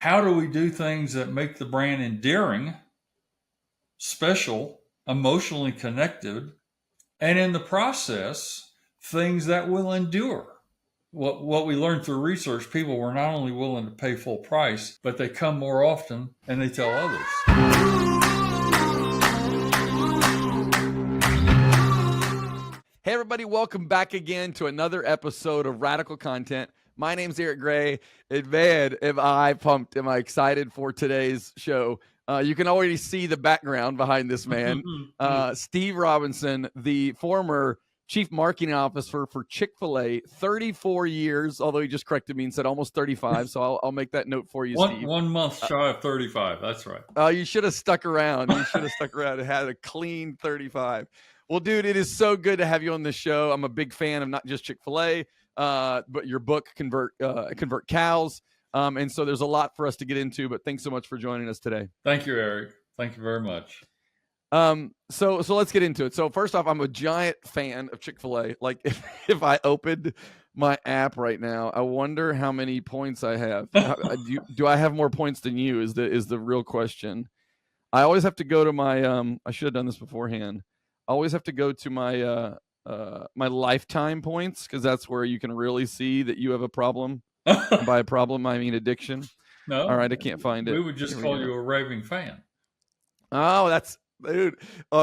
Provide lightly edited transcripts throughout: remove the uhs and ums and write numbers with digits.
how do we do things that make the brand endearing, special, emotionally connected, and in the process, things that will endure. What we learned through research, people were not only willing to pay full price, but they come more often and they tell others. Hey everybody, welcome back again to another episode of Radical Content. My name's Eric Gray, and man, am I pumped, am I excited for today's show. You can already see the background behind this man. Steve Robinson, the former Chief Marketing Officer for Chick-Fil-A, 34 years, although he just corrected me and said almost 35, so I'll make that note for you, Steve. 1 month shy of 35, that's right. You should have stuck around. You should have stuck around and had a clean 35. Well, dude, it is so good to have you on this show. I'm a big fan of not just Chick-fil-A, but your book, Convert Cows. And so there's a lot for us to get into, but thanks so much for joining us today. Thank you, Eric. Thank you very much. So let's get into it. So first off, I'm a giant fan of Chick-fil-A. Like if I opened my app right now, I wonder how many points I have. Do I have more points than you is the real question. I always have to go to my, I should have done this beforehand. I always have to go to my my lifetime points because that's where you can really see that you have a problem. By a problem, I mean addiction. No. All right, I can't find it. We would just call you a raving fan. Oh, that's dude.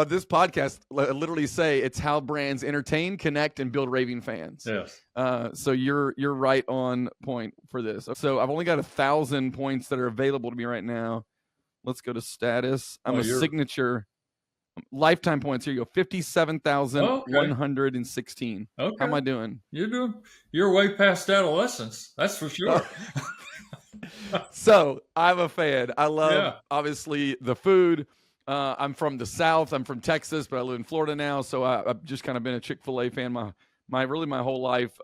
This podcast literally say it's how brands entertain, connect, and build raving fans. Yes. So you're right on point for this. So I've only got 1,000 points that are available to me right now. Let's go to status. I'm a signature. Lifetime points. Here you go. 57,116. Okay. How am I doing? You're way past adolescence. That's for sure. So I'm a fan. I love obviously the food. I'm from the South. I'm from Texas, but I live in Florida now. So I've just kind of been a Chick-fil-A fan my whole life.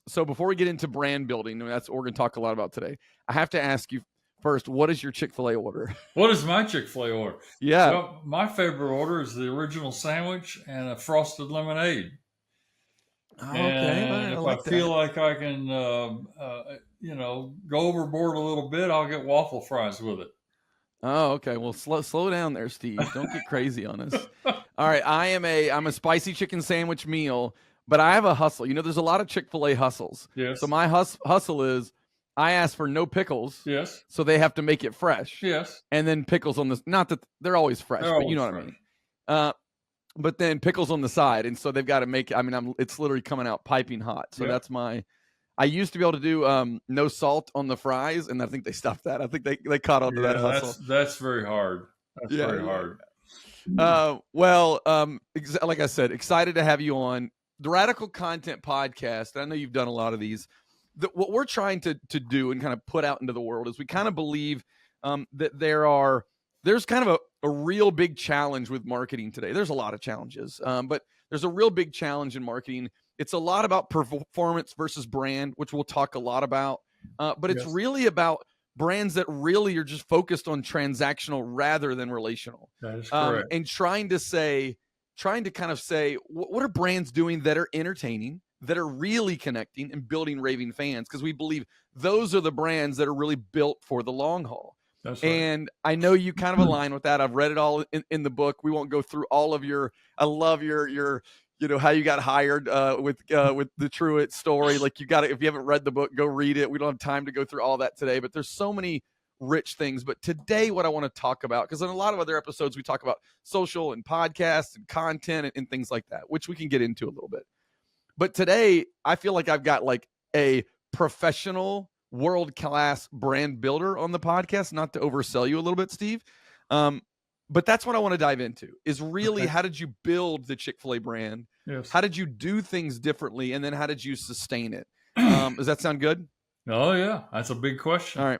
So before we get into brand building, that's what we're going to talk a lot about today. I have to ask you first, what is your Chick-fil-A order? What is my Chick-fil-A order? Yeah. Well, my favorite order is the original sandwich and a frosted lemonade. Oh, and if I feel like I can, go overboard a little bit, I'll get waffle fries with it. Oh, okay. Well, slow down there, Steve. Don't get crazy on us. All right. I'm a spicy chicken sandwich meal, but I have a hustle. There's a lot of Chick-fil-A hustles. Yes. So my hustle is I ask for no pickles. Yes. So they have to make it fresh. Yes. And then pickles on this. Not that they're always fresh, but you know what I mean. But then pickles on the side, and so they've got to make. It's literally coming out piping hot. So that's my. I used to be able to do no salt on the fries, and I think they stopped that. I think they caught on to that hustle. That's very hard. Very hard. Like I said, excited to have you on the Radical Content Podcast. I know you've done a lot of these. What we're trying to do and kind of put out into the world is we kind of believe that there's kind of a real big challenge with marketing today. There's a lot of challenges, but there's a real big challenge in marketing. It's a lot about performance versus brand, which we'll talk a lot about. But it's really about brands that really are just focused on transactional rather than relational. That is correct. And trying to kind of say, what are brands doing that are entertaining, that are really connecting and building raving fans? Because we believe those are the brands that are really built for the long haul. That's right. And I know you kind of align with that. I've read it all in the book. We won't go through all of I love your how you got hired with the Truett story. Like if you haven't read the book, go read it. We don't have time to go through all that today, but there's so many rich things. But today, what I want to talk about, because in a lot of other episodes, we talk about social and podcasts and content and things like that, which we can get into a little bit. But today, I feel like I've got like a professional, world-class brand builder on the podcast, not to oversell you a little bit, Steve. But that's what I want to dive into is really how did you build the Chick-fil-A brand? Yes. How did you do things differently? And then how did you sustain it? Does that sound good? Oh, yeah. That's a big question. All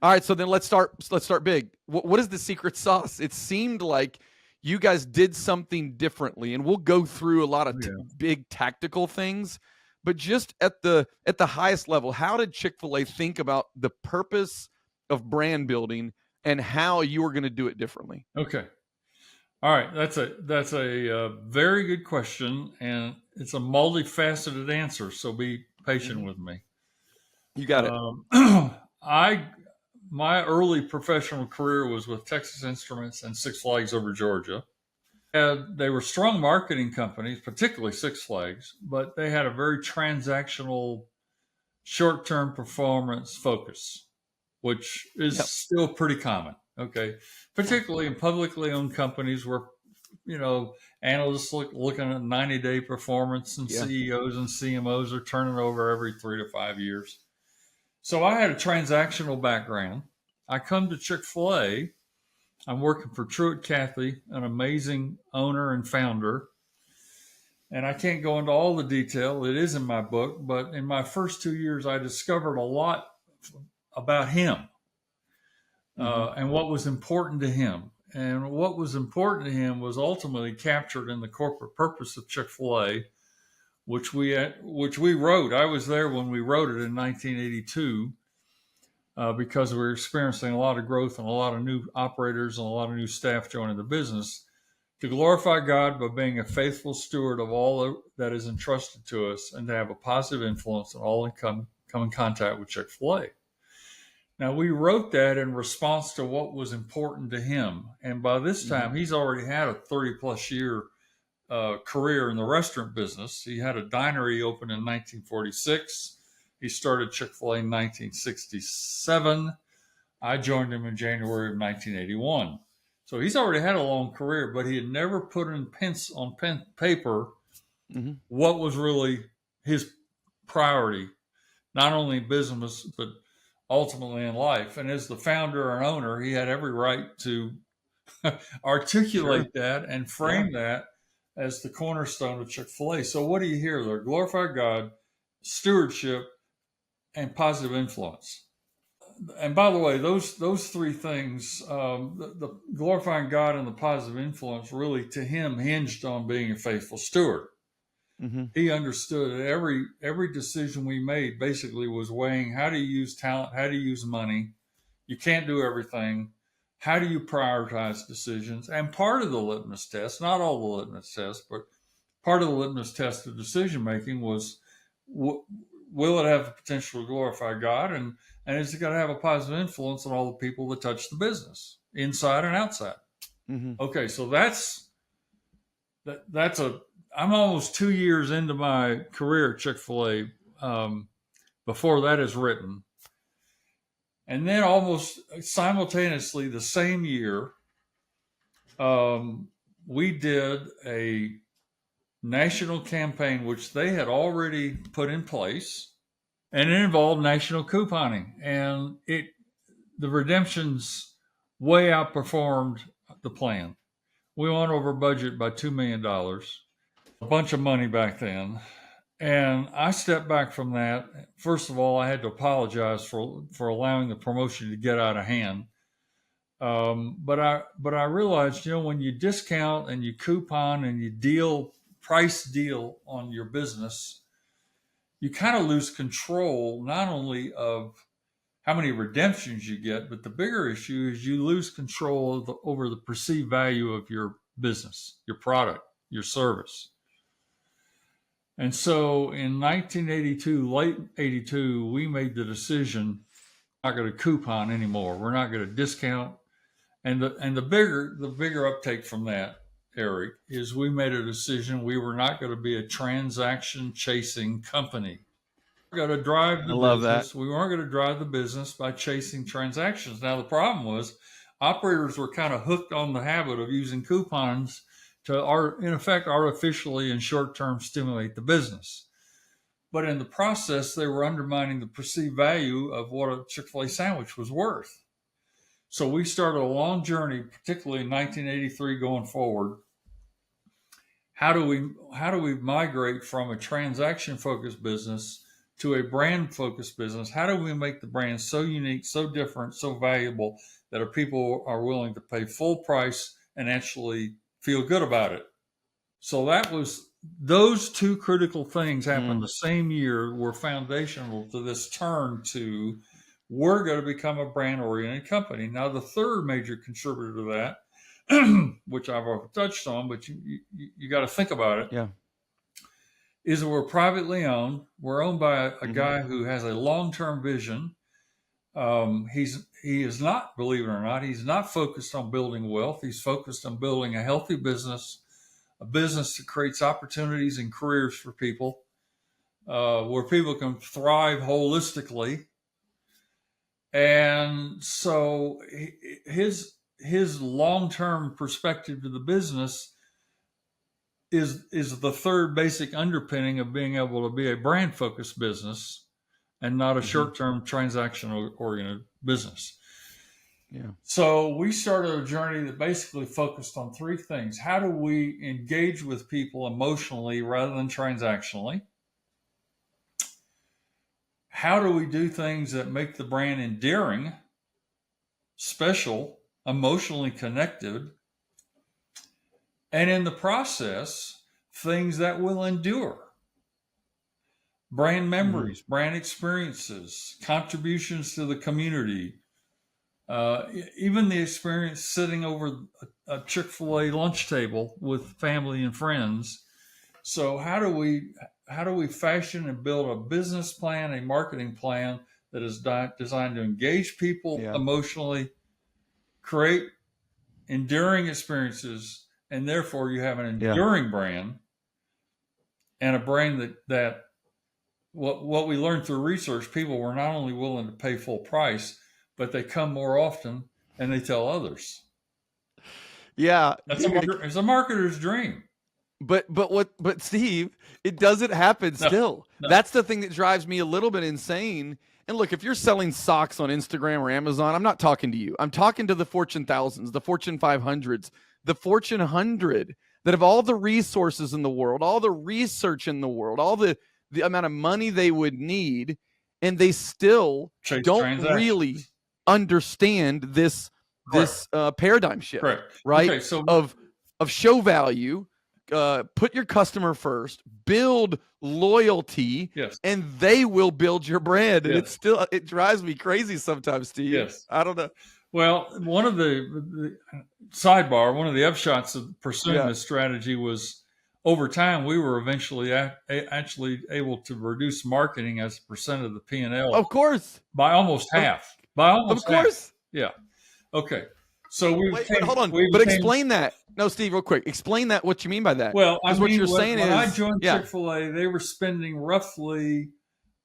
right. So then let's start big. What is the secret sauce? It seemed like you guys did something differently, and we'll go through a lot of big tactical things, but just at the highest level, how did Chick-fil-A think about the purpose of brand building and how you were going to do it differently? Okay. All right. That's a very good question, and it's a multifaceted answer. So be patient with me. You got it. I my early professional career was with Texas Instruments and Six Flags Over Georgia. They were strong marketing companies, particularly Six Flags, but they had a very transactional, short-term performance focus, which is Yep. still pretty common. Okay, particularly in publicly owned companies where analysts looking at 90-day performance, and Yeah. CEOs and CMOs are turning over every 3 to 5 years. So I had a transactional background. I come to Chick-fil-A. I'm working for Truett Cathy, an amazing owner and founder. And I can't go into all the detail. It is in my book, but in my first 2 years, I discovered a lot about him and what was important to him. And what was important to him was ultimately captured in the corporate purpose of Chick-fil-A, which we wrote. I was there when we wrote it in 1982 because we were experiencing a lot of growth and a lot of new operators and a lot of new staff joining the business. To glorify God by being a faithful steward of all that is entrusted to us, and to have a positive influence on all that come in contact with Chick-fil-A. Now, we wrote that in response to what was important to him. And by this time, he's already had a 30-plus year career in the restaurant business. He had a diner he opened in 1946. He started Chick-fil-A in 1967. I joined him in January of 1981. So he's already had a long career, but he had never put in paper what was really his priority, not only in business, but ultimately in life. And as the founder and owner, he had every right to articulate that and frame that as the cornerstone of Chick-fil-A. So what do you hear there? Glorify God, stewardship, and positive influence. And by the way, those three things, the glorifying God and the positive influence, really to him hinged on being a faithful steward. He understood that every decision we made basically was weighing how do you use talent, how do you use money. You can't do everything. How do you prioritize decisions? And part of the litmus test, not all the litmus tests, but part of the litmus test of decision making was, will it have the potential to glorify God, and is it going to have a positive influence on all the people that touch the business, inside and outside? Okay, so I'm almost 2 years into my career at Chick-fil-A before that is written. And then almost simultaneously the same year, we did a national campaign, which they had already put in place, and it involved national couponing. And the redemptions way outperformed the plan. We went over budget by $2 million, a bunch of money back then. And I stepped back from that. First of all, I had to apologize for allowing the promotion to get out of hand. But I realized, when you discount and you coupon and you price deal on your business, you kind of lose control not only of how many redemptions you get, but the bigger issue is you lose control over the perceived value of your business, your product, your service. And so in 1982, late 82, we made the decision we're not going to coupon anymore. We're not going to discount. And the bigger uptake from that, Eric, is we made a decision we were not going to be a transaction chasing company. We were going to drive the business. We weren't going to drive the business by chasing transactions. Now the problem was operators were kind of hooked on the habit of using coupons to, in effect, artificially and short-term stimulate the business. But in the process, they were undermining the perceived value of what a Chick-fil-A sandwich was worth. So we started a long journey, particularly in 1983 going forward. How do we migrate from a transaction-focused business to a brand-focused business? How do we make the brand so unique, so different, so valuable that our people are willing to pay full price and actually feel good about it? So those two critical things happened the same year, were foundational to this turn to, we're going to become a brand-oriented company. Now, the third major contributor to that, which I've already touched on, but you got to think about it, is that we're privately owned. We're owned by a guy who has a long-term vision. He is not, believe it or not, he's not focused on building wealth. He's focused on building a healthy business, a business that creates opportunities and careers for people, where people can thrive holistically. And so his long-term perspective to the business is the third basic underpinning of being able to be a brand-focused business and not a short-term transactional oriented business. Yeah. So we started a journey that basically focused on three things. How do we engage with people emotionally rather than transactionally? How do we do things that make the brand endearing, special, emotionally connected, and in the process, things that will endure? Brand memories, brand experiences, contributions to the community, even the experience sitting over a Chick-fil-A lunch table with family and friends. So how do we fashion and build a business plan, a marketing plan that is designed to engage people emotionally, create enduring experiences, and therefore you have an enduring brand, and a brand that what we learned through research, people were not only willing to pay full price, but they come more often and they tell others. Yeah. It's a marketer's dream. But Steve, it doesn't happen still. No. That's the thing that drives me a little bit insane. And look, if you're selling socks on Instagram or Amazon, I'm not talking to you. I'm talking to the Fortune thousands, the Fortune 500s, the Fortune 100 that have all the resources in the world, all the research in the world, all the amount of money they would need, and they still don't really understand this paradigm shift. Correct. Right? Okay, so of show value, put your customer first, build loyalty, and they will build your brand. And it drives me crazy sometimes, Steve. Yes. I don't know. Well, one of the upshots of pursuing this strategy was, over time, we were eventually actually able to reduce marketing as a percent of the P&L. Of course. By almost half. Of course. Yeah. Okay. So hold on. Explain that. No, Steve, real quick. Explain that. What you mean by that? Well, what you're saying when is, I joined Chick-fil-A, they were spending roughly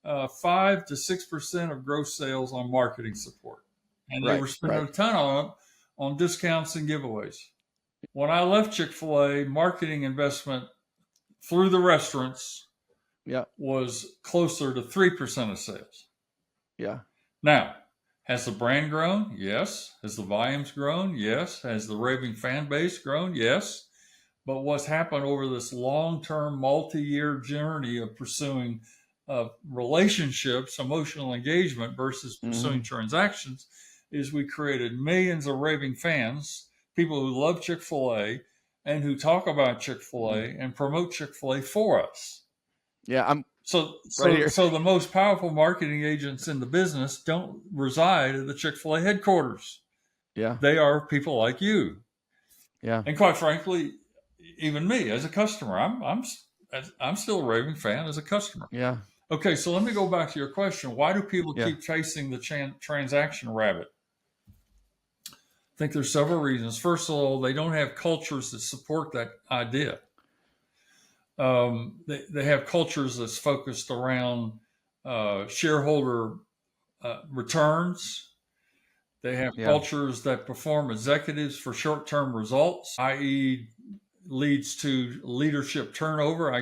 5 to 6% of gross sales on marketing support, and they were spending a ton on discounts and giveaways. When I left Chick-fil-A, marketing investment through the restaurants was closer to 3% of sales. Yeah. Now, has the brand grown? Yes. Has the volumes grown? Yes. Has the raving fan base grown? Yes. But what's happened over this long-term, multi-year journey of pursuing relationships, emotional engagement versus pursuing transactions, is we created millions of raving fans, people who love Chick-fil-A and who talk about Chick-fil-A and promote Chick-fil-A for us. Yeah, So the most powerful marketing agents in the business don't reside at the Chick-fil-A headquarters. Yeah. They are people like you. Yeah. And quite frankly, even me as a customer, I'm still a raving fan as a customer. Yeah. Okay, so let me go back to your question. Why do people keep chasing the transaction rabbit? I think there's several reasons. First of all, they don't have cultures that support that idea. They have cultures that's focused around shareholder returns. They have cultures that perform executives for short-term results, i.e., leads to leadership turnover. I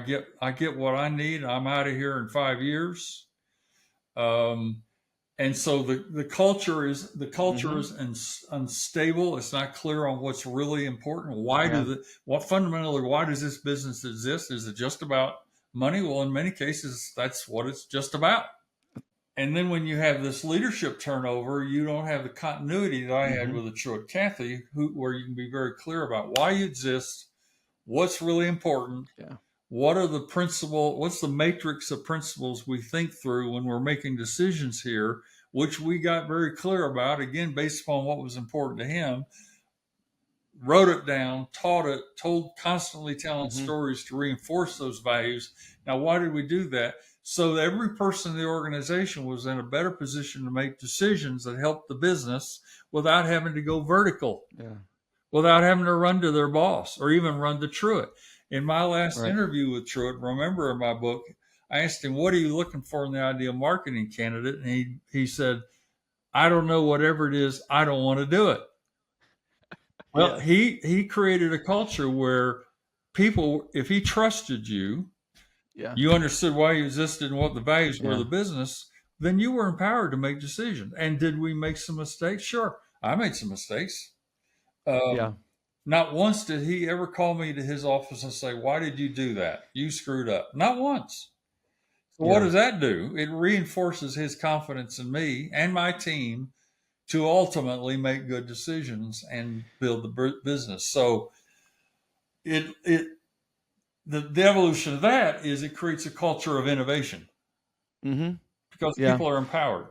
get what I need. I'm out of here in 5 years. And so the culture is unstable. It's not clear on what's really important. Why does this business exist? Is it just about money? Well, in many cases, that's what it's just about. And then when you have this leadership turnover, you don't have the continuity that I had with Truett Cathy, where you can be very clear about why you exist, what's really important, what are what's the matrix of principles we think through when we're making decisions here, which we got very clear about, again, based upon what was important to him, wrote it down, taught it, constantly telling stories to reinforce those values. Now, why did we do that? so that every person in the organization was in a better position to make decisions that helped the business without having to go vertical, Yeah. without having to run to their boss or even run to Truett. In my last Right. interview with Truett, remember in my book, I asked him, what are you looking for in the ideal marketing candidate? And he said, I don't know, whatever it is, I don't want to do it. Well, Yes. he created a culture where people, if he trusted you, Yeah. you understood why you existed and what the values were of Yeah. the business, then you were empowered to make decisions. And did we make some mistakes? Sure. I made some mistakes. Yeah. Not once did he ever call me to his office and say, why did you do that? You screwed up. Not once. So what Yeah. does that do? It reinforces his confidence in me and my team to ultimately make good decisions and build the business. So it the evolution of that is it creates a culture of innovation Mm-hmm. because Yeah. people are empowered.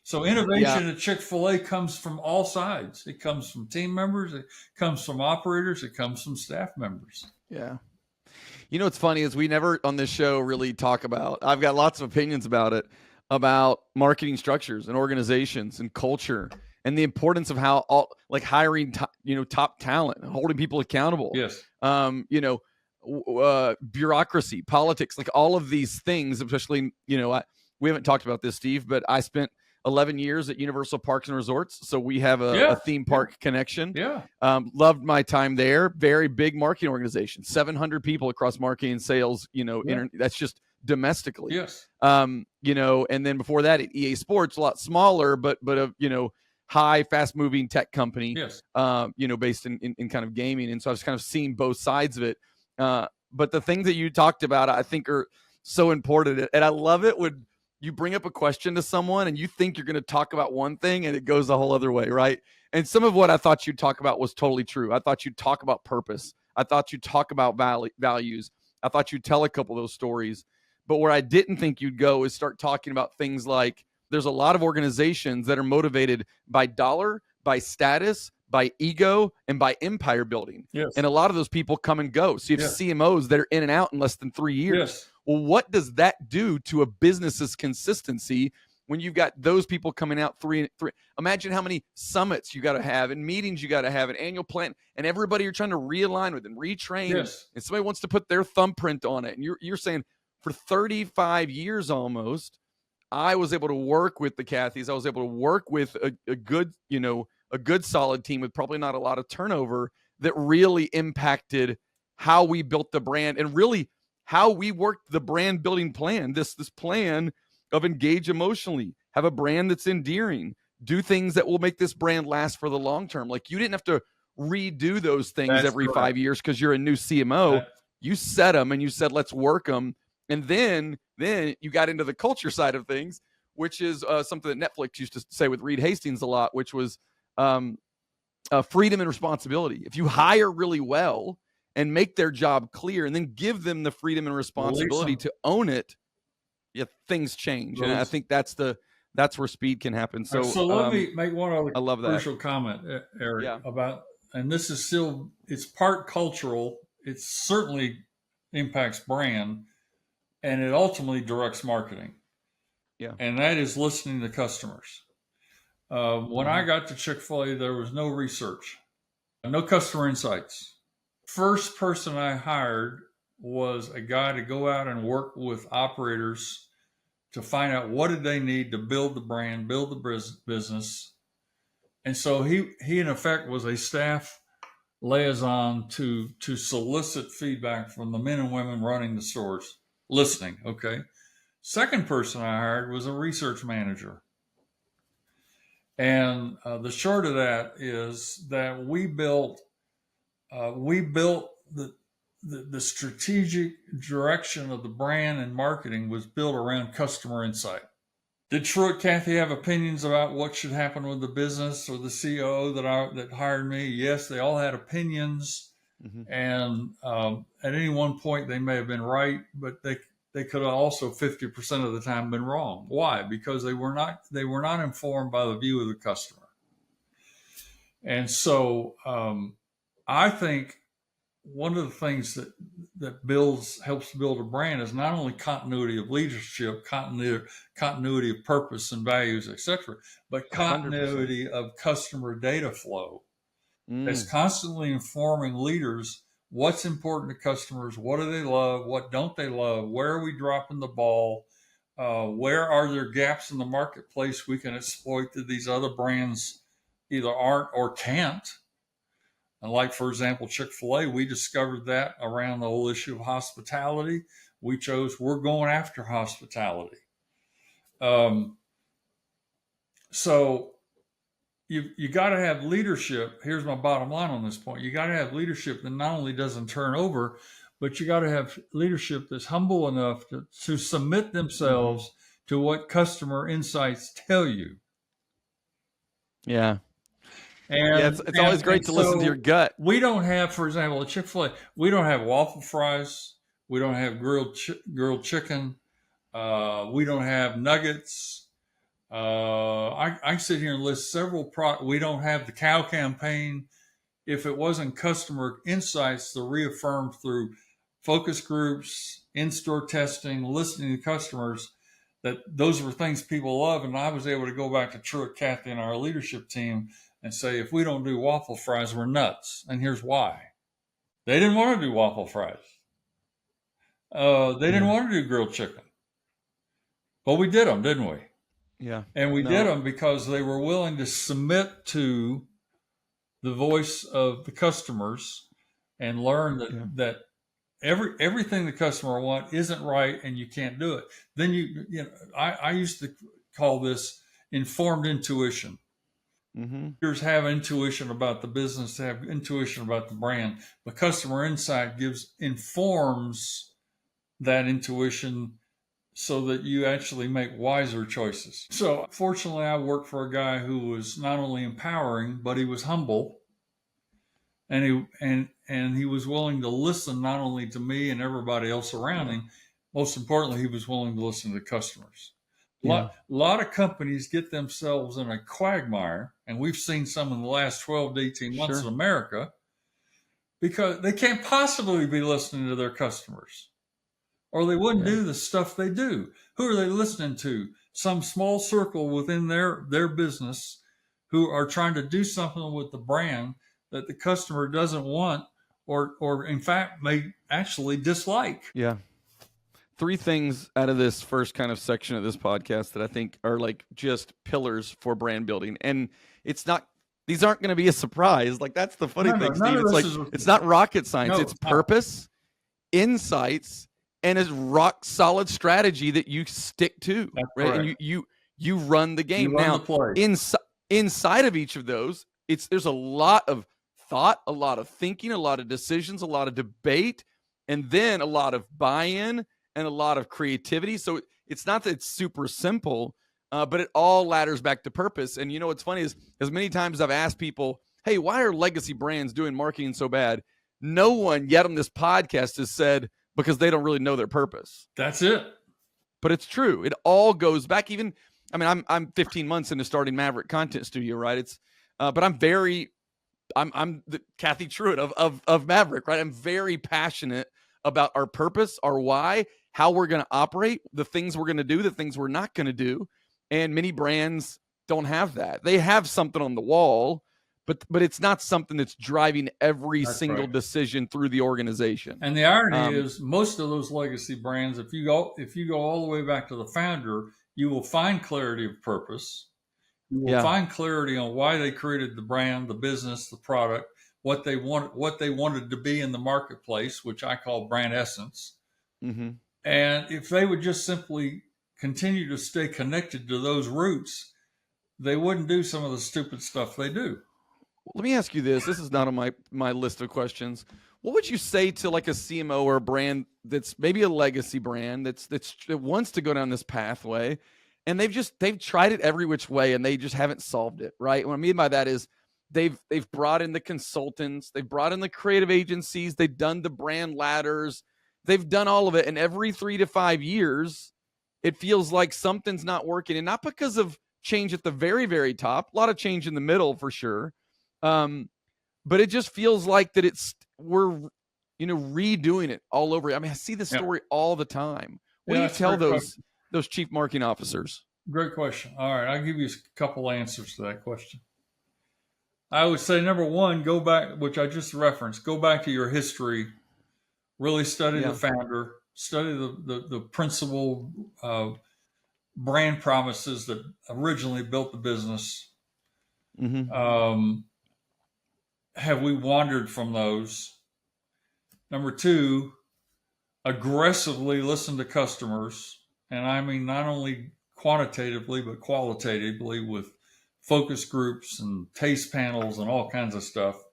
So Yeah. innovation at Chick-fil-A comes from all sides. It comes from team members, it comes from operators, it comes from staff members. Yeah. You know what's funny is we never on this show really talk about. I've got lots of opinions about it, about marketing structures and organizations and culture and the importance of how all like hiring top talent and holding people accountable. Yes. Bureaucracy, politics, like all of these things, especially we haven't talked about this, Steve, but I spent 11 years at Universal Parks and Resorts, so we have a theme park connection. Yeah. Loved my time there. Very big marketing organization, 700 people across marketing and sales. That's just domestically. Yes. And then before that at EA Sports, a lot smaller, but a high, fast moving tech company. Yes. Based in kind of gaming, and so I've kind of seen both sides of it. But the things that you talked about, I think, are so important, and I love it when you bring up a question to someone and you think you're going to talk about one thing and it goes the whole other way, right? And some of what I thought you'd talk about was totally true. I thought you'd talk about purpose. I thought you'd talk about values. I thought you'd tell a couple of those stories. But where I didn't think you'd go is start talking about things like there's a lot of organizations that are motivated by dollar, by status, by ego, and by empire building. Yes. And a lot of those people come and go. So you have CMOs that are in and out in less than 3 years. Yes. Well, what does that do to a business's consistency when you've got those people coming out three? Imagine how many summits you got to have and meetings you got to have, an annual plan, and everybody you're trying to realign with and retrain. Yes. And somebody wants to put their thumbprint on it. And you're saying for 35 years almost, I was able to work with the Cathys. I was able to work with a good solid team with probably not a lot of turnover that really impacted how we built the brand and really how we worked the brand building plan, this plan of engage emotionally, have a brand that's endearing, do things that will make this brand last for the long term. Like you didn't have to redo those things every 5 years because you're a new CMO. You set them and you said, let's work them. And then you got into the culture side of things, which is something that Netflix used to say with Reed Hastings a lot, which was freedom and responsibility. If you hire really well and make their job clear and then give them the freedom and responsibility to own it, things change. And I think that's where speed can happen. So let me make one other crucial that. comment, Eric, about, and this is still, it's part cultural. It certainly impacts brand and it ultimately directs marketing. Yeah. And that is listening to customers. When I got to Chick-fil-A, there was no research, no customer insights. First person I hired was a guy to go out and work with operators to find out what did they need to build the brand, build the business. And so he in effect was a staff liaison to solicit feedback from the men and women running the stores, listening. Okay. Second person I hired was a research manager. And the short of that is that we built the strategic direction of the brand and marketing was built around customer insight. Did Truett Cathy have opinions about what should happen with the business or the COO that hired me? Yes, they all had opinions. Mm-hmm. And at any one point they may have been right, but they could have also 50% of the time been wrong. Why? Because they were not informed by the view of the customer. And so I think one of the things that helps build a brand is not only continuity of leadership, continuity of purpose and values, etc., but 100%. continuity of customer data flow. That's Mm. constantly informing leaders what's important to customers, what do they love, what don't they love, where are we dropping the ball, where are there gaps in the marketplace we can exploit that these other brands either aren't or can't. And like, for example, Chick-fil-A, we discovered that around the whole issue of hospitality. We're going after hospitality. So you got to have leadership. Here's my bottom line on this point. You got to have leadership that not only doesn't turn over, but you got to have leadership that's humble enough to submit themselves to what customer insights tell you. Yeah. And yeah, it's always great to listen to your gut. We don't have, for example, at Chick-fil-A, we don't have waffle fries. We don't have grilled chicken. We don't have nuggets. I sit here and list several we don't have the cow campaign. If it wasn't customer insights to reaffirm through focus groups, in-store testing, listening to customers, that those were things people love. And I was able to go back to Truett, Kathy, and our leadership team and say, if we don't do waffle fries, we're nuts. And here's why. They didn't want to do waffle fries. They didn't want to do grilled chicken. But we did them, didn't we? Yeah. And we did them because they were willing to submit to the voice of the customers and learn that everything the customer wants isn't right and you can't do it. Then I used to call this informed intuition. Leaders have intuition about the business, have intuition about the brand. The customer insight informs that intuition so that you actually make wiser choices. So fortunately, I worked for a guy who was not only empowering, but he was humble. And he was willing to listen not only to me and everybody else around him, most importantly, he was willing to listen to customers. A lot of companies get themselves in a quagmire, and we've seen some in the last 12 to 18 months in America, because they can't possibly be listening to their customers, or they wouldn't do the stuff they do. Who are they listening to? Some small circle within their business who are trying to do something with the brand that the customer doesn't want, or in fact may actually dislike. Yeah. 3 things out of this first kind of section of this podcast that I think are like just pillars for brand building. And these aren't going to be a surprise. Like, that's the funny thing, Steve. It's like, it's not rocket science. It's purpose, insights, and a rock solid strategy that you stick to. That's right. Correct. And you run the game. Now, inside of each of those, there's a lot of thought, a lot of thinking, a lot of decisions, a lot of debate, and then a lot of buy-in and a lot of creativity. So it's not that it's super simple, but it all ladders back to purpose. And what's funny is, as many times I've asked people, hey, why are legacy brands doing marketing so bad? No one yet on this podcast has said because they don't really know their purpose. That's it. But it's true. It all goes back. I'm 15 months into starting Maverick Content Studio, right? But I'm the Kathy Truett of Maverick, right? I'm very passionate about our purpose, our why, how we're going to operate, the things we're going to do, the things we're not going to do. And many brands don't have that. They have something on the wall, but it's not something that's driving every single decision through the organization. And the irony is, most of those legacy brands, if you go all the way back to the founder, you will find clarity of purpose. You will find clarity on why they created the brand, the business, the product, what they wanted to be in the marketplace, which I call brand essence. And if they would just simply continue to stay connected to those roots, they wouldn't do some of the stupid stuff they do. Let me ask you this. This is not on my list of questions. What would you say to like a CMO or a brand that's maybe a legacy brand that wants to go down this pathway, and they've tried it every which way and they just haven't solved it, right? What I mean by that is they've brought in the consultants, they've brought in the creative agencies, they've done the brand ladders, they've done all of it, and every 3 to 5 years, it feels like something's not working, and not because of change at the very, very top, a lot of change in the middle for sure. But it just feels like that we're redoing it all over. I mean, I see this Yeah. story all the time. What Yeah, do you that's a tell great question. those chief marketing officers? Great question. All right, I'll give you a couple answers to that question. I would say number one, go back, which I just referenced, go back to your history, really study the Yeah. founder, study the principal brand promises that originally built the business. Have we wandered from those? Number two, aggressively listen to customers. And I mean, not only quantitatively, but qualitatively with focus groups and taste panels and all kinds of stuff.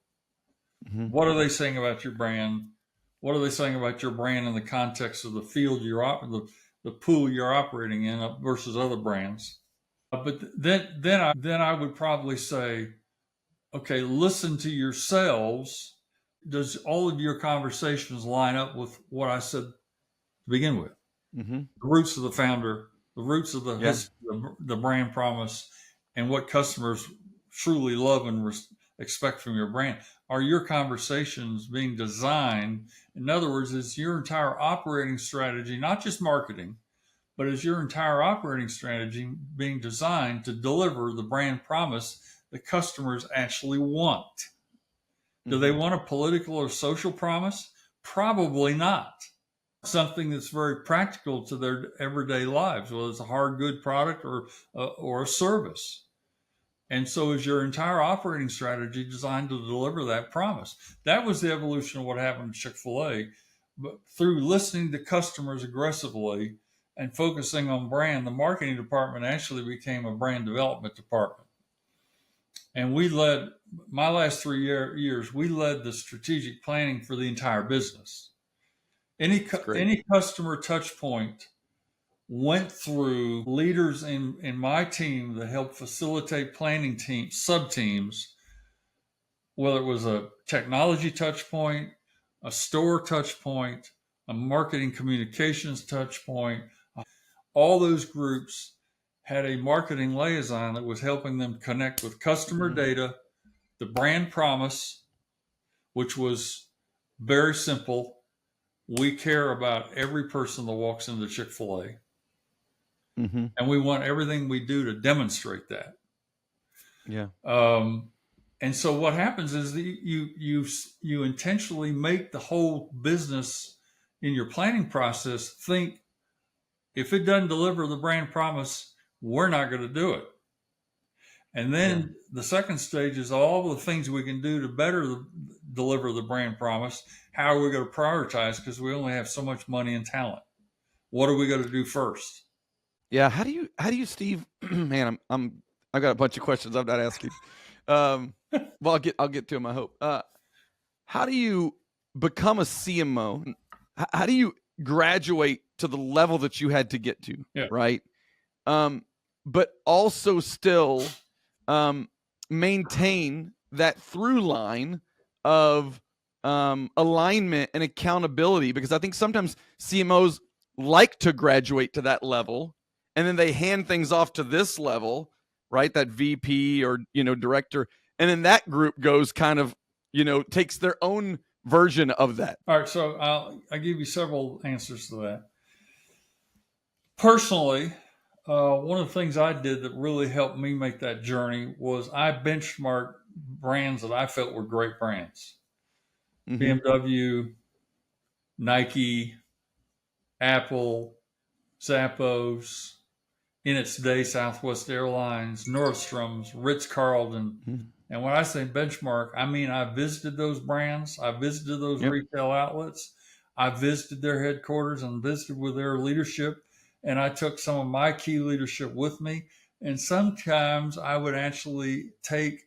What are they saying about your brand? What are they saying about your brand in the context of the field the pool you're operating in versus other brands? But then I would probably say, okay, listen to yourselves. Does all of your conversations line up with what I said to begin with? The roots of the founder, the roots of the history, the brand promise, and what customers truly love and expect from your brand. Are your conversations being designed? In other words, is your entire operating strategy, not just marketing, but is your entire operating strategy being designed to deliver the brand promise that customers actually want? Do they want a political or social promise? Probably not. Something that's very practical to their everyday lives, whether it's a hard good product or a service. And so is your entire operating strategy designed to deliver that promise? That was the evolution of what happened to Chick-fil-A. But through listening to customers aggressively and focusing on brand, the marketing department actually became a brand development department. And we led, my last 3 years, we led the strategic planning for the entire business. Any customer touch point went through leaders in my team that helped facilitate planning sub teams, whether it was a technology touch point, a store touch point, a marketing communications touch point. All those groups had a marketing liaison that was helping them connect with customer data, the brand promise, which was very simple. We care about every person that walks into Chick-fil-A. And we want everything we do to demonstrate that. Yeah. And so what happens is that you intentionally make the whole business in your planning process think, if it doesn't deliver the brand promise, we're not going to do it. And then the second stage is all the things we can do to better deliver the brand promise. How are we going to prioritize? Because we only have so much money and talent. What are we going to do first? Yeah. How do you, Steve? Man, I've got a bunch of questions I'm not asking. Well, I'll get to them, I hope. How do you become a CMO? How do you graduate to the level that you had to get to? Yeah. Right. But also still maintain that through line of alignment and accountability, because I think sometimes CMOs like to graduate to that level and then they hand things off to this level, right? That VP or, director. And then that group goes kind of, takes their own version of that. All right. So I'll give you several answers to that. Personally, one of the things I did that really helped me make that journey was I benchmarked brands that I felt were great brands. BMW, Nike, Apple, Zappos, in its day, Southwest Airlines, Nordstrom's, Ritz-Carlton. And when I say benchmark, I mean I visited those brands. I visited those retail outlets. I visited their headquarters and visited with their leadership. And I took some of my key leadership with me. And sometimes I would actually take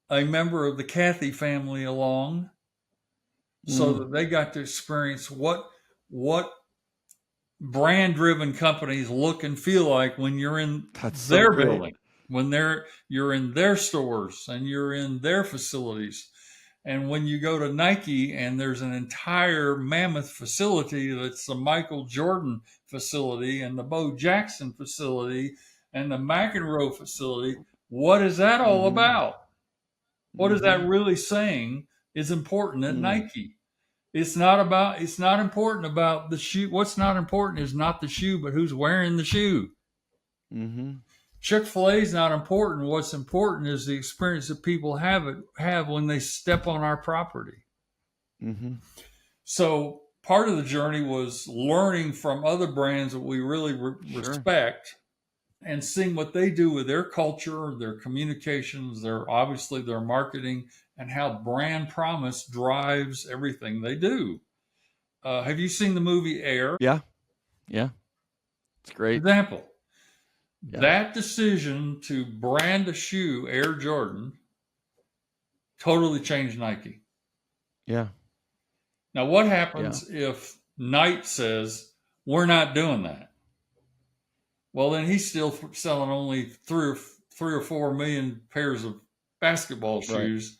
a member of the Cathy family along so that they got to experience what brand-driven companies look and feel like when you're in their building, when you're in their stores and you're in their facilities. And when you go to Nike and there's an entire mammoth facility that's the Michael Jordan facility and the Bo Jackson facility and the McEnroe facility, what is that all about? What is that really saying is important at Nike? It's not important about the shoe. What's not important is not the shoe, but who's wearing the shoe. Mm-hmm. Chick-fil-A is not important. What's important is the experience that people have when they step on our property. Mm-hmm. So part of the journey was learning from other brands that we really respect and seeing what they do with their culture, their communications, obviously their marketing, and how brand promise drives everything they do. Have you seen the movie Air? Yeah. Yeah. It's great. Example. Yeah. That decision to brand a shoe, Air Jordan, totally changed Nike. Yeah. Now, what happens if Nike says, we're not doing that? Well, then he's still selling only 3 or 4 million pairs of basketball shoes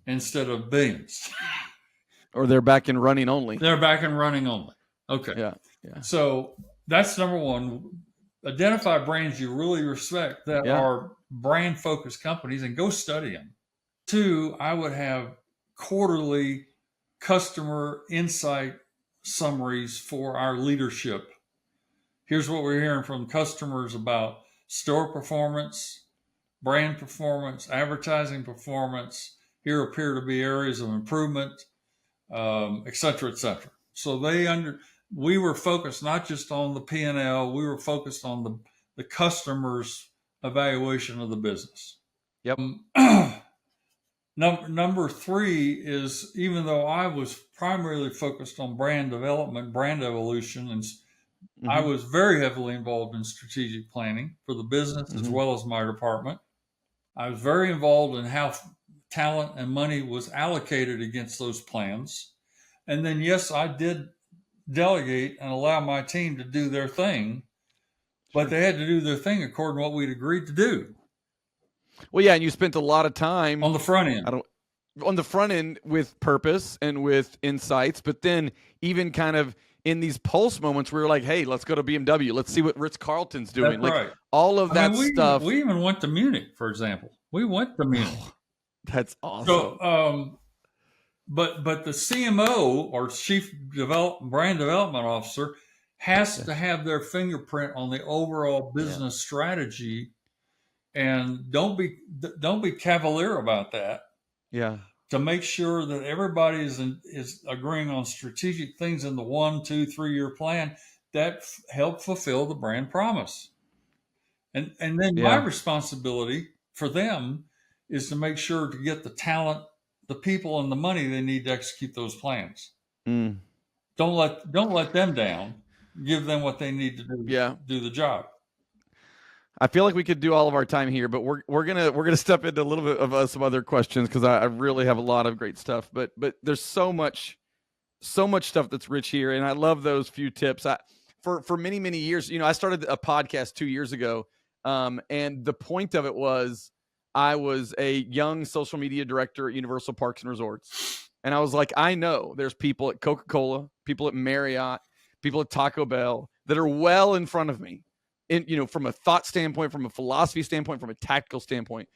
instead of billions. Or they're back in running only. They're back in running only. Okay. Yeah. Yeah. So that's number one. Identify brands you really respect that are brand focused companies and go study them. 2, I would have quarterly customer insight summaries for our leadership. Here's what we're hearing from customers about store performance, brand performance, advertising performance. Here appear to be areas of improvement, et cetera, et cetera. So we were focused not just on the P&L, we were focused on the customer's evaluation of the business. Yep. Number 3 is, even though I was primarily focused on brand development, brand evolution, and I was very heavily involved in strategic planning for the business as well as my department. I was very involved in how talent and money was allocated against those plans. And then, yes, I did delegate and allow my team to do their thing, but they had to do their thing according to what we'd agreed to do. Well, yeah, and you spent a lot of time on the front end. On the front end with purpose and with insights, but then even kind of in these pulse moments, we were like, hey, let's go to BMW. Let's see what Ritz-Carlton's doing. That's right. All of that stuff. We even went to Munich, for example. We went to Munich. That's awesome. So, but the CMO or Chief Brand Development Officer has to have their fingerprint on the overall business strategy, and don't be cavalier about that. Yeah. To make sure that everybody is agreeing on strategic things in the 1, 2, 3 year plan that help fulfill the brand promise. And then my responsibility for them is to make sure to get the talent, the people, and the money they need to execute those plans. Don't let them down. Give them what they need to do the job. I feel like we could do all of our time here, but we're gonna step into a little bit of some other questions because I really have a lot of great stuff. But there's so much stuff that's rich here, and I love those few tips. For many years, I started a podcast 2 years ago, and the point of it was I was a young social media director at Universal Parks and Resorts, and I was like, I know there's people at Coca-Cola, people at Marriott, people at Taco Bell that are well in front of me. From a thought standpoint, from a philosophy standpoint, from a tactical standpoint.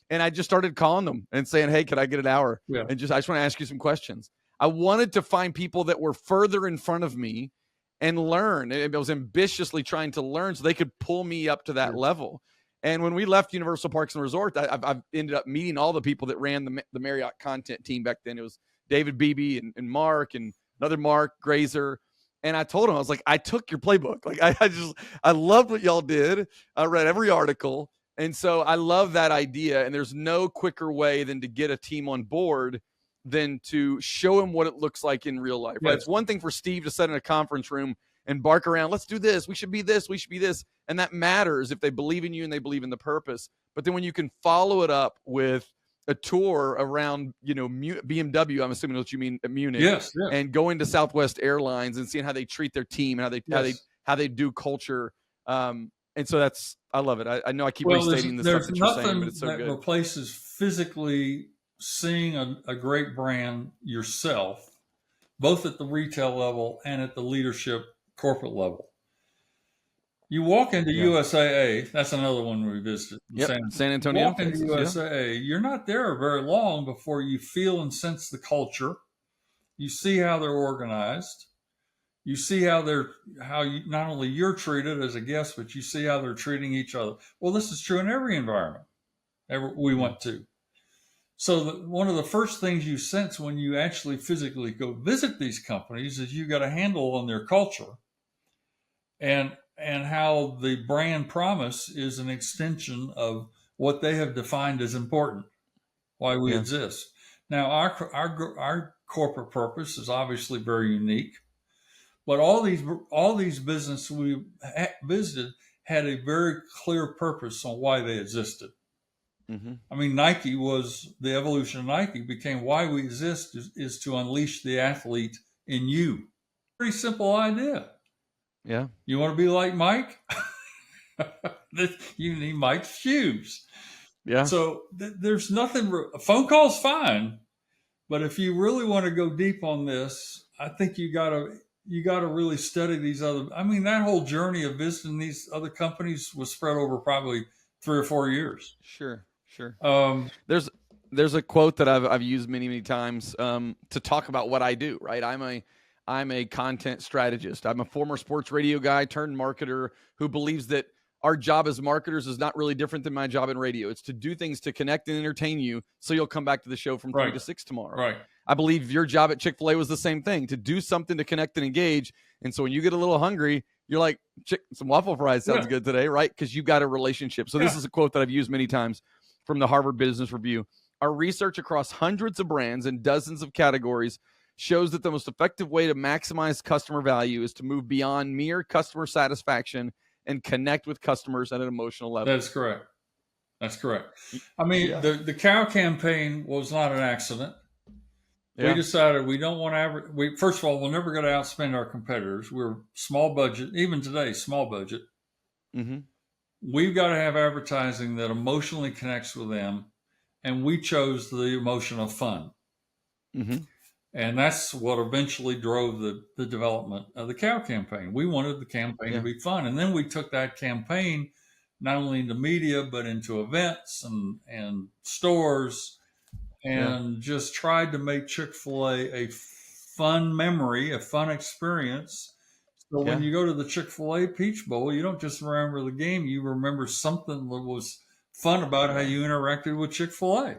And I just started calling them and saying, hey, could I get an hour? Yeah. And I just want to ask you some questions. I wanted to find people that were further in front of me and learn. I was ambitiously trying to learn so they could pull me up to that level. And when we left Universal Parks and Resorts, I've ended up meeting all the people that ran the Marriott content team back then. It was David Beebe and Mark and another Mark Grazer. And I told him, I was like, I took your playbook. Like, I loved what y'all did. I read every article. And so I love that idea. And there's no quicker way than to get a team on board than to show them what it looks like in real life. Right? It's one thing for Steve to sit in a conference room and bark around, let's do this. We should be this. We should be this. And that matters if they believe in you and they believe in the purpose. But then when you can follow it up with a tour around, BMW, I'm assuming what you mean at Munich, yes. And going to Southwest Airlines and seeing how they treat their team and how they do culture. And so I love it. I know I keep restating the stuff that you're saying, but it's so good. There's nothing that replaces physically seeing a great brand yourself, both at the retail level and at the leadership corporate level. You walk into USAA, that's another one we visited. San Antonio. Walk into USAA, you're not there very long before you feel and sense the culture. You see how they're organized. You see how not only you're treated as a guest, but you see how they're treating each other. Well, this is true in every environment we went to. So one of the first things you sense when you actually physically go visit these companies is you got a handle on their culture and how the brand promise is an extension of what they have defined as important, why we exist. Now, our corporate purpose is obviously very unique, but all these businesses we visited had a very clear purpose on why they existed. I mean, Nike was the evolution of Nike became why we exist is to unleash the athlete in you. Pretty simple idea. Yeah. You want to be like Mike? You need Mike's shoes. Yeah. So there's nothing. A phone call's fine, but if you really want to go deep on this, I think you gotta really study these other. I mean, that whole journey of visiting these other companies was spread over probably 3 or 4 years. Sure. There's a quote that I've used many times to talk about what I do. Right, I'm a content strategist. I'm a former sports radio guy turned marketer who believes that our job as marketers is not really different than my job in radio. It's to do things to connect and entertain you, so you'll come back to the show from 3 to 6 tomorrow. Right. I believe your job at Chick-Fil-A was the same thing, to do something to connect and engage. And so when you get a little hungry, you're like, some waffle fries sounds good today, right? Because you've got a relationship. So this is a quote that I've used many times from the Harvard Business Review. Our research across hundreds of brands and dozens of categories shows that the most effective way to maximize customer value is to move beyond mere customer satisfaction and connect with customers at an emotional level. That's correct. I mean, the cow campaign was not an accident. We decided we don't want to first of all, we're never going to outspend our competitors. We're small budget, even today, small budget. We've got to have advertising that emotionally connects with them. And we chose the emotion of fun. And that's what eventually drove the development of the cow campaign. We wanted the campaign to be fun. And then we took that campaign not only into media, but into events and stores, and just tried to make Chick-fil-A a fun memory, a fun experience. So when you go to the Chick-fil-A Peach Bowl, you don't just remember the game, you remember something that was fun about how you interacted with Chick-fil-A.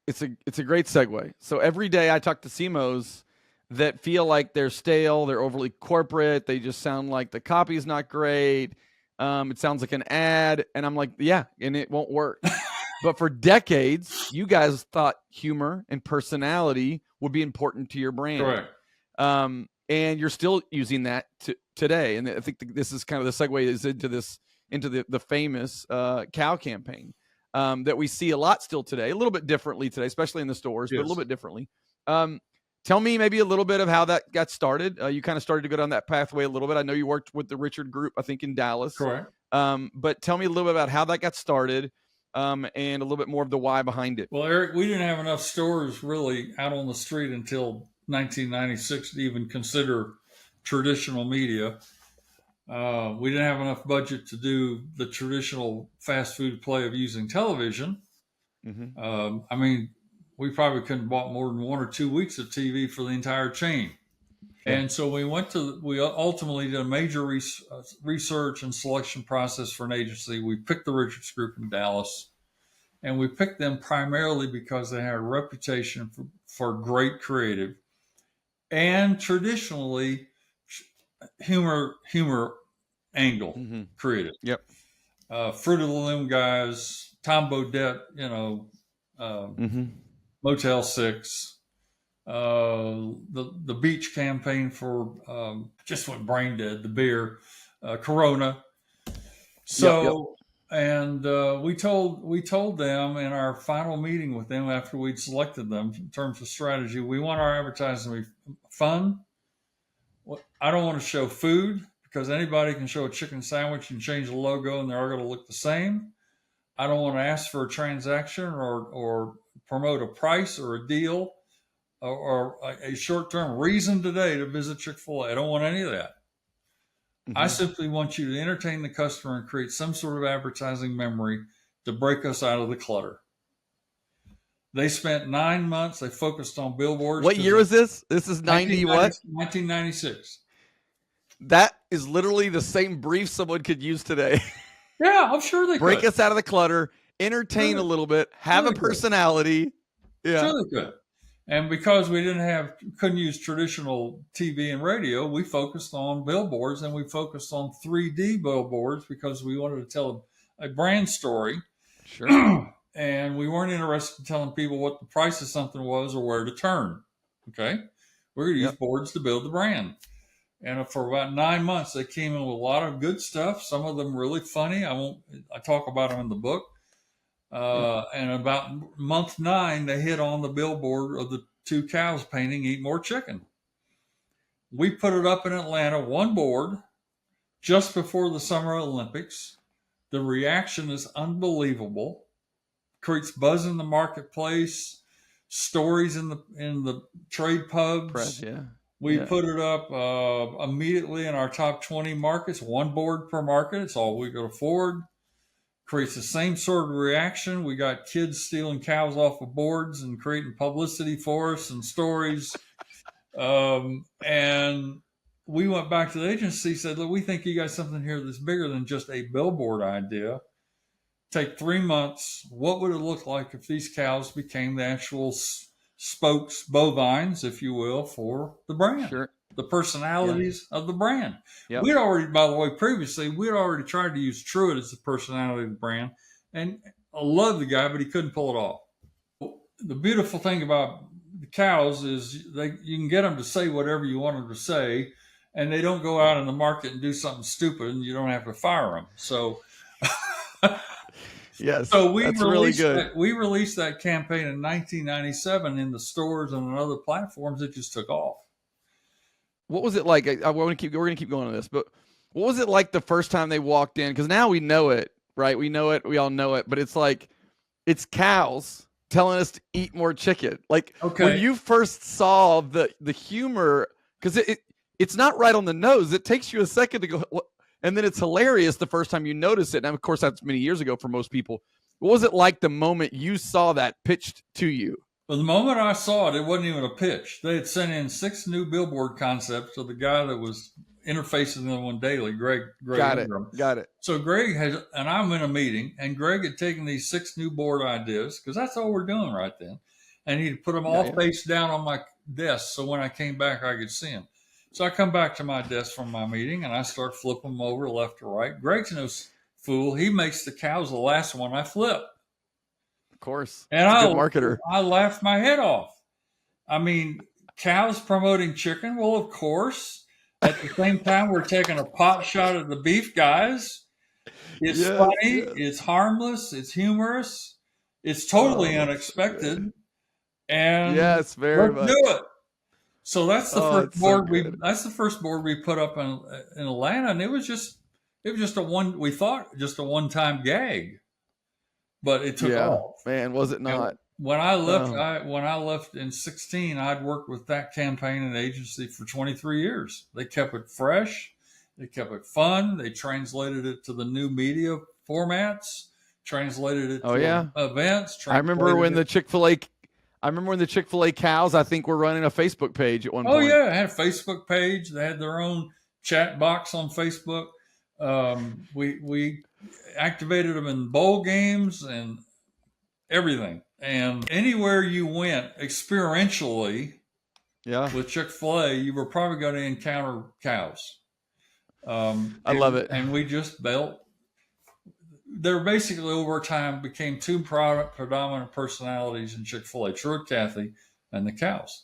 It's a great segue. So every day I talk to CMOs that feel like they're stale, they're overly corporate, they just sound like the copy's not great. It sounds like an ad, and I'm like, and it won't work. But for decades, you guys thought humor and personality would be important to your brand. Correct. And you're still using that today. And I think this is kind of the segue is into the famous cow campaign that we see a lot still today, a little bit differently today, especially in the stores, but a little bit differently. Tell me maybe a little bit of how that got started. You kind of started to go down that pathway a little bit. I know you worked with the Richard Group, I think, in Dallas. Correct. But tell me a little bit about how that got started and a little bit more of the why behind it. Well, Eric, we didn't have enough stores really out on the street until 1996 to even consider traditional media. We didn't have enough budget to do the traditional fast food play of using television. I mean, we probably couldn't have bought more than 1 or 2 weeks of TV for the entire chain. And so we ultimately did a major research and selection process for an agency. We picked the Richards Group in Dallas, and we picked them primarily because they had a reputation for great creative and traditionally humor angle creative. Fruit of the Loom guys, Tom Bodette, Motel 6, the beach campaign for just went brain dead, the beer, Corona. So, and we told them in our final meeting with them after we'd selected them in terms of strategy, we want our advertising to be fun. I don't want to show food because anybody can show a chicken sandwich and change the logo and they're all going to look the same. I don't want to ask for a transaction or promote a price or a deal or a short-term reason today to visit Chick-fil-A. I don't want any of that. I simply want you to entertain the customer and create some sort of advertising memory to break us out of the clutter. They spent 9 months. They focused on billboards. What year was this? This is 90 what? 1996. That is literally the same brief someone could use today. Yeah, I'm sure they Break could. us out of the clutter, entertain a little bit, have a personality. Yeah. Sure they could. And because we couldn't use traditional TV and radio, we focused on billboards, and we focused on 3D billboards because we wanted to tell a brand story. Sure. And we weren't interested in telling people what the price of something was or where to turn. Okay. We're going to use boards to build the brand. And for about 9 months, they came in with a lot of good stuff. Some of them really funny. I talk about them in the book. And about month 9, they hit on the billboard of the 2 cows painting "Eat More Chicken." We put it up in Atlanta, one board, just before the Summer Olympics. The reaction is unbelievable. Creates buzz in the marketplace, stories in the trade pubs. Press, We put it up immediately in our top 20 markets, one board per market. It's all we could afford. Creates the same sort of reaction. We got kids stealing cows off of boards and creating publicity for us and stories. And we went back to the agency, said, look, we think you got something here that's bigger than just a billboard idea. Take 3 months. What would it look like if these cows became the actual spokes, bovines, if you will, for the brand? Sure. The personalities of the brand. Yep. We'd already, by the way, previously, we'd already tried to use Truett as the personality of the brand. And I love the guy, but he couldn't pull it off. The beautiful thing about the cows is you can get them to say whatever you want them to say, and they don't go out in the market and do something stupid, and you don't have to fire them. So, yes, so we that's released really good. We released that campaign in 1997 in the stores and on other platforms. It just took off. What was it like? We're going to keep going on this, but what was it like the first time they walked in? Because now we know it, right? We know it. We all know it. But it's like, it's cows telling us to eat more chicken. Like when you first saw the humor, because it's not right on the nose. It takes you a second to go, and then it's hilarious the first time you notice it. And of course, that's many years ago for most people. What was it like the moment you saw that pitched to you? Well, the moment I saw it, it wasn't even a pitch. They had sent in 6 new billboard concepts to the guy that was interfacing them on daily, Greg Ingram. Got it. So Greg and I'm in a meeting, and Greg had taken these 6 new board ideas, because that's all we're doing right then. And he'd put them all face down on my desk, so when I came back, I could see them. So I come back to my desk from my meeting, and I start flipping them over left to right. Greg's no fool. He makes the cows the last one I flip. Course. And good marketer. I laughed my head off. I mean, cows promoting chicken. Well, of course. At the same time, we're taking a pot shot at the beef guys. It's funny. It's harmless. It's humorous. It's totally unexpected. And yes, very much. Do it. So that's the first board that's the first board we put up in Atlanta, and it was just a one-time gag. But it took off. Man, was it not? And when I left in 2016, I'd worked with that campaign and agency for 23 years. They kept it fresh. They kept it fun. They translated it to the new media formats, translated it to events. I remember when the Chick-fil-A cows, I think, were running a Facebook page at one point. Oh, yeah. They had a Facebook page. They had their own chat box on Facebook. We activated them in bowl games and everything. And anywhere you went experientially with Chick-fil-A, you were probably going to encounter cows. I love it. And we just built. There basically over time became 2 predominant personalities in Chick-fil-A, Truett Cathy and the cows.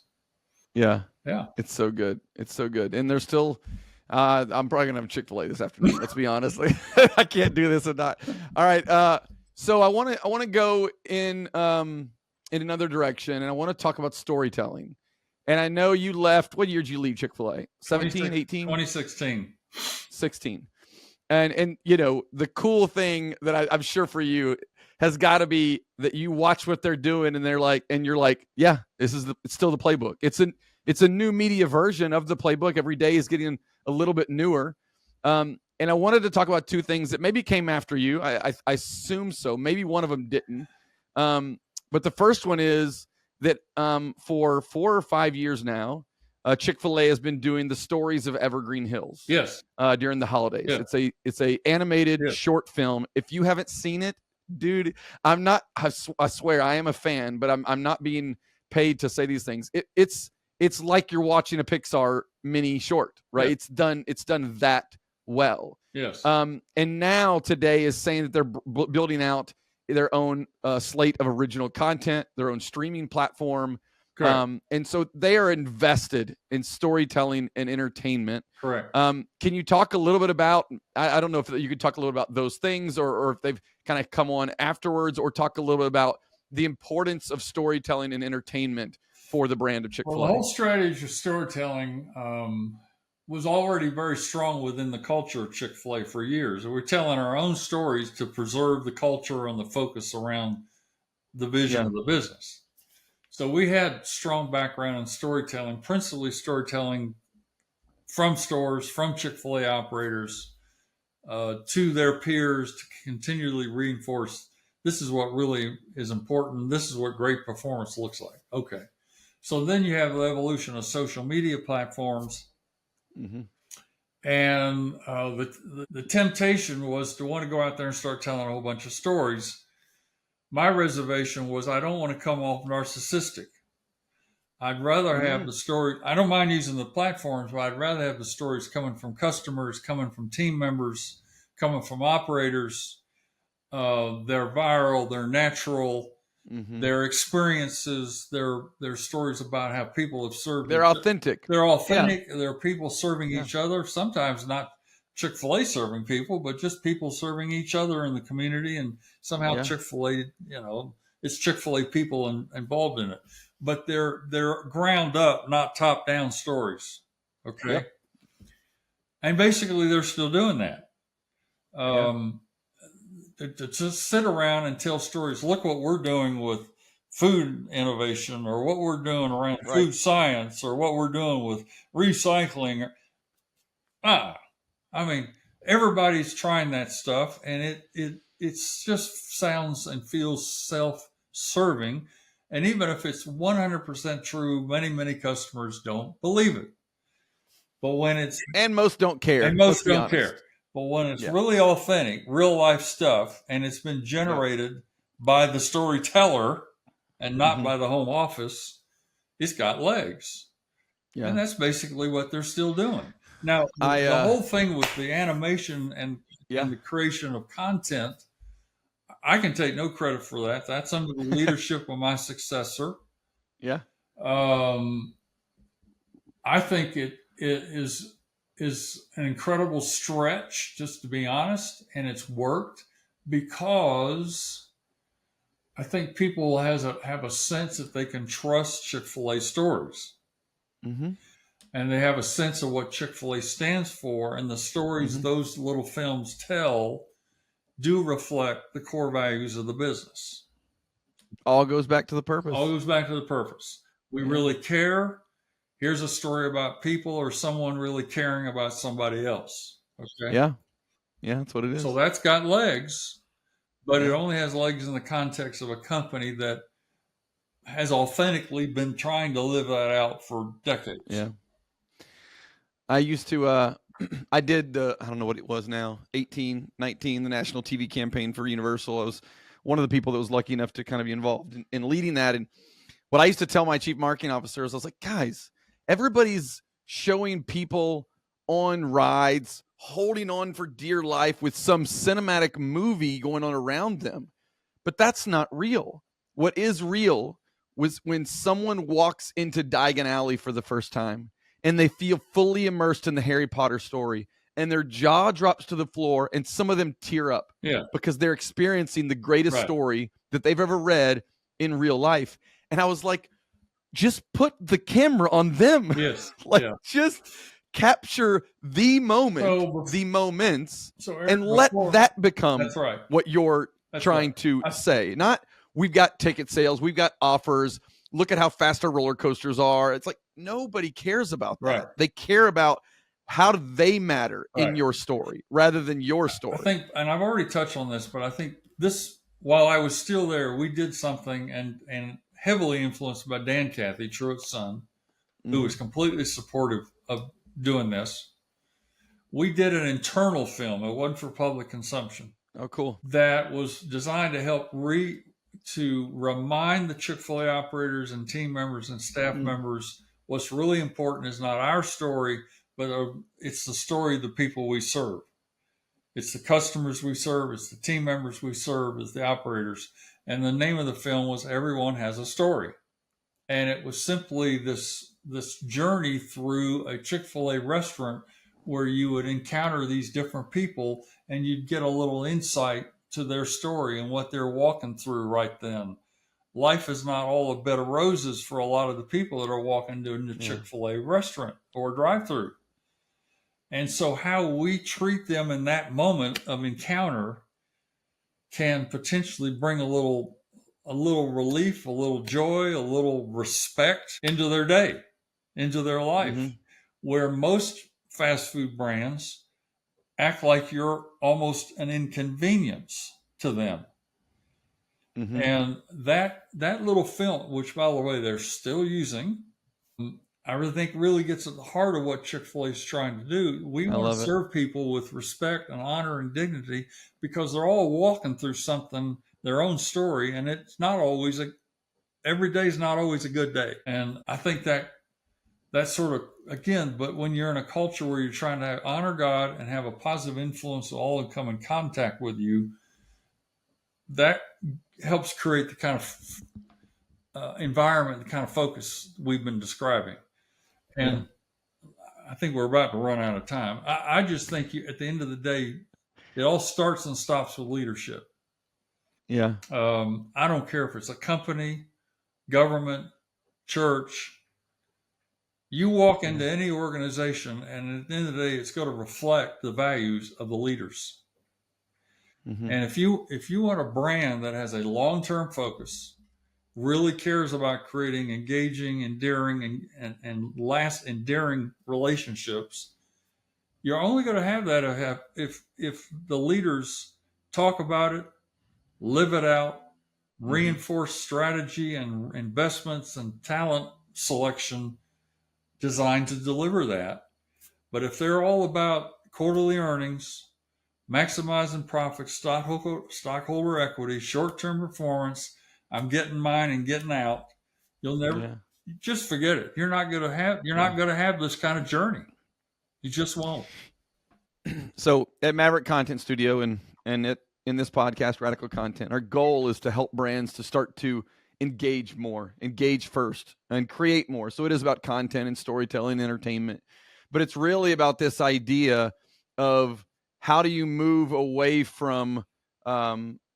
Yeah. Yeah. It's so good. It's so good. And there's still... I'm probably gonna have a Chick-fil-A this afternoon. Let's be honest. I can't do this and not. All right. So I want to go in another direction, and I want to talk about storytelling. And I know you left. What year did you leave Chick-fil-A? 17, 18? 2016. 16. And you know, the cool thing that I'm sure for you has got to be that you watch what they're doing, and you're like, yeah, it's still the playbook. It's a new media version of the playbook. Every day is getting a little bit newer. And I wanted to talk about 2 things that maybe came after you. I assume so. Maybe one of them didn't. But the first one is that for 4 or 5 years now, Chick-fil-A has been doing the stories of Evergreen Hills. Yes. During the holidays. Yeah. It's a animated Yeah. short film. If you haven't seen it, dude, I'm not. I swear I am a fan, but I'm not being paid to say these things. It's like you're watching a Pixar mini short, right? Yeah. It's done that well. Yes. And now today is saying that they're building out their own slate of original content, their own streaming platform. Correct. And so they are invested in storytelling and entertainment. Correct. Can you talk a little bit about, I don't know if you could talk a little about those things or if they've kind of come on afterwards, or talk a little bit about the importance of storytelling and entertainment for the brand of Chick-fil-A. Well, the whole strategy of storytelling was already very strong within the culture of Chick-fil-A for years. We're telling our own stories to preserve the culture and the focus around the vision of the business. So we had strong background in storytelling, principally storytelling from stores, from Chick-fil-A operators to their peers to continually reinforce this is what really is important. This is what great performance looks like. Okay. So then you have the evolution of social media platforms. Mm-hmm. And the temptation was to want to go out there and start telling a whole bunch of stories. My reservation was I don't want to come off narcissistic. I'd rather have the story. I don't mind using the platforms, but I'd rather have the stories coming from customers, coming from team members, coming from operators. They're viral, they're natural, their experiences, their stories about how people have served. They're authentic. They're authentic. Yeah. They're people serving each other. Sometimes not Chick-fil-A serving people, but just people serving each other in the community. And somehow Chick-fil-A, it's Chick-fil-A people involved in it. But they're ground up, not top down stories. Okay. Yep. And basically they're still doing that. To just sit around and tell stories. Look what we're doing with food innovation, or what we're doing around food science, or what we're doing with recycling. I mean, everybody's trying that stuff, and it just sounds and feels self-serving. And even if it's 100% true, many customers don't believe it. But when it's most don't care. And most don't care. But when it's really authentic, real life stuff, and it's been generated by the storyteller and not by the home office, it's got legs. Yeah. And that's basically what they're still doing. Now, the whole thing with the animation and the creation of content, I can take no credit for that. That's under the leadership of my successor. Yeah. I think it is an incredible stretch, just to be honest, and it's worked because I think people have a sense that they can trust Chick-fil-A stories. And they have a sense of what Chick-fil-A stands for, and the stories those little films tell do reflect the core values of the business. All goes back to the purpose. All goes back to the purpose. We really care. Here's a story about people or someone really caring about somebody else. Okay. Yeah. Yeah, that's what it is. So that's got legs, but it only has legs in the context of a company that has authentically been trying to live that out for decades. Yeah. I used to, I did I don't know what it was now, 18, 19, the national TV campaign for Universal. I was one of the people that was lucky enough to kind of be involved in leading that. And what I used to tell my chief marketing officers, I was like, guys, everybody's showing people on rides, holding on for dear life with some cinematic movie going on around them. But that's not real. What is real was when someone walks into Diagon Alley for the first time and they feel fully immersed in the Harry Potter story and their jaw drops to the floor and some of them tear up because they're experiencing the greatest story that they've ever read in real life. And I was like, just put the camera on them. Yes. Just capture the moment, the moments, Eric, and let that become what you're trying to say. Not, we've got ticket sales, we've got offers, look at how fast our roller coasters are. It's like, nobody cares about that. Right. They care about how do they matter in your story rather than your story. I think, and I've already touched on this, but I think while I was still there, we did something, and heavily influenced by Dan Cathy, Truett's son, who was completely supportive of doing this. We did an internal film. It wasn't for public consumption. Oh, cool. That was designed to help to remind the Chick-fil-A operators and team members and staff members what's really important is not our story, but it's the story of the people we serve. It's the customers we serve. It's the team members we serve. It's the operators. And the name of the film was Everyone Has a Story. And it was simply this journey through a Chick-fil-A restaurant where you would encounter these different people and you'd get a little insight to their story and what they're walking through right then. Life is not all a bed of roses for a lot of the people that are walking into the Chick-fil-A restaurant or drive-through. And so how we treat them in that moment of encounter can potentially bring a little relief, a little joy, a little respect into their day, into their life, where most fast food brands act like you're almost an inconvenience to them. And that little film, which by the way, they're still using, I really think really gets at the heart of what Chick-fil-A is trying to do. We want to serve people with respect and honor and dignity because they're all walking through something, their own story, and it's not always every day is not always a good day. And I think that sort of, again, but when you're in a culture where you're trying to honor God and have a positive influence of all that come in contact with you, that helps create the kind of environment, the kind of focus we've been describing. And I think we're about to run out of time. I just think at the end of the day, it all starts and stops with leadership. Yeah. I don't care if it's a company, government, church. You walk into any organization, and at the end of the day, it's going to reflect the values of the leaders. And if you want a brand that has a long-term focus, really cares about creating engaging, endearing, and last endearing relationships, you're only going to have that if the leaders talk about it, live it out, reinforce strategy and investments and talent selection designed to deliver that. But if they're all about quarterly earnings, maximizing profits, stockholder equity, short-term performance, I'm getting mine and getting out, you'll never just forget it. You're not going to have this kind of journey. You just won't. So at Maverick Content Studio and in this podcast, Radical Content, our goal is to help brands to start to engage more, engage first, and create more. So it is about content and storytelling, entertainment, but it's really about this idea of how do you move away from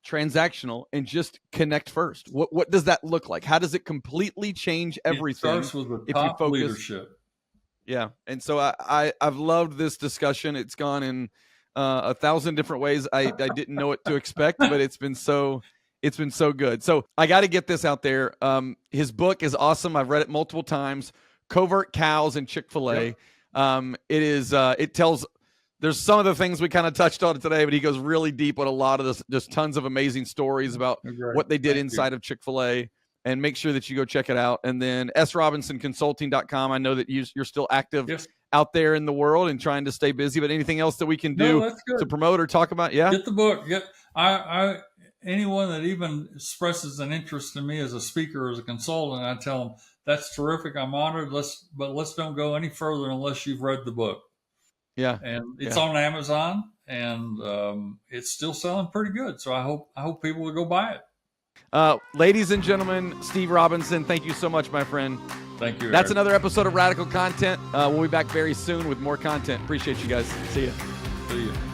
transactional and just connect first? What does that look like? How does it completely change everything? It starts with the top leadership. Yeah. And so I've loved this discussion. It's gone in 1,000 different ways. I didn't know what to expect, but it's been so good. So I got to get this out there. His book is awesome. I've read it multiple times. Covert Cows and Chick-fil-A. It tells, there's some of the things we kind of touched on today, but he goes really deep on a lot of this, just tons of amazing stories about what they did inside of Chick-fil-A, and make sure that you go check it out. And then srobinsonconsulting.com. I know that you're still active out there in the world and trying to stay busy, but anything else that we can do to promote or talk about? Yeah. Get the book. Anyone that even expresses an interest in me as a speaker, as a consultant, I tell them that's terrific. I'm honored. But let's don't go any further unless you've read the book. Yeah. And it's on Amazon, and it's still selling pretty good. So I hope people will go buy it. Ladies and gentlemen, Steve Robinson, thank you so much, my friend. Thank you. That's another episode of Radical Content. We'll be back very soon with more content. Appreciate you guys. See you. See you.